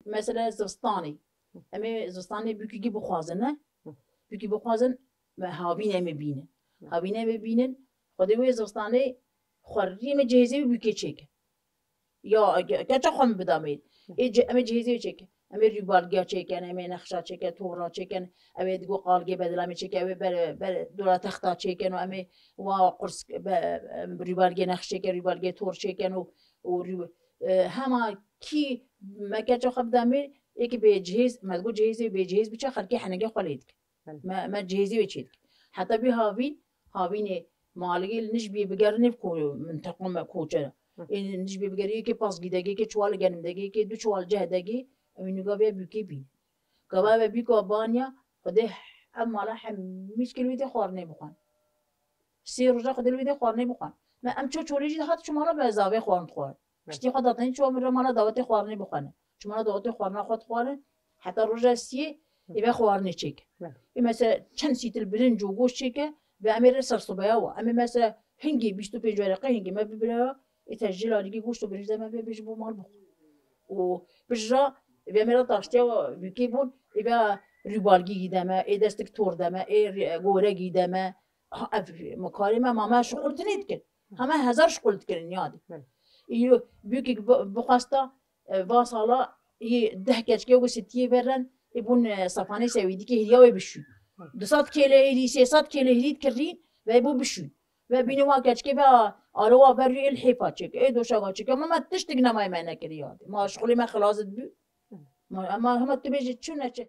مثلا زستانی اما زستانی بکی بخوازن نه بکی بخوازن هاوینه میبینن هاوینه میبینن خودی وی زستانی خوریم جهزی بکی چک یا گچه خم بدامید اما جهزی چک اما ریبالگیا چکن اما نقشه چکن تورا چکن اما دیگو قالگی بدلامی چکن اما بر دولا تختا چکن و اما و قرص ریبالگی نقشه چکن ریبالگی تور چکن و همه کی مکچه خم بدامید یکی به جهز مدگو جهزی به جهز بچه خالقی حنگه خالید ما جهزی بچید حتی به هاوین مالگی نشبی بگرنی بکو منطقه مکوچه این نشبی بگری که پاس گیدگی که چوال گنمدگی که دو چوال جهدگی امینو گاوی بیکی بین گاوی بیکو بانیا خده اما لا هم مشکل ویده خورنه بخوان سی روزا خده ویده خورنه بخوان ما ام چولی جد هات شما را به زاویه خورن خورد پشتی خدا تنی چون میره مالا دعوت خورنه بخوانه شما دعوت خورنه خود خورن حتی روزا سی ایوه خورنه چیک این مثلا چند سیتل برنج و گوشت چیکه و امیر سرسوبیا و اما مثلا هنگی بیشتر پیجوارقه هنگی ما ببره اتجاه لالیگی گوشت و برنج ما بیش بو مال بخور و بجرا و امیر داشته و بیکی بود ایوه ریبالگی گیدمه ای دستک تور دمه ای گوره گیدمه مکارمه ماما شغل تنید کن همه هزار شغل کردن یادی ایو بیکی بخواسته واسالا یه ده کچکه و ستیه برن ایبون صفانه سویدی که هیاوی بشون 200 کیلو هری 300 کیلو هرید کردین و ایبو بشون و بینوا کچکه با آروا بری الحیفا چک ای دوشا چک ما تشتگ نمای من نکردی یاد ما شغلی ما خلاص بی ما هم تبیج چون نچه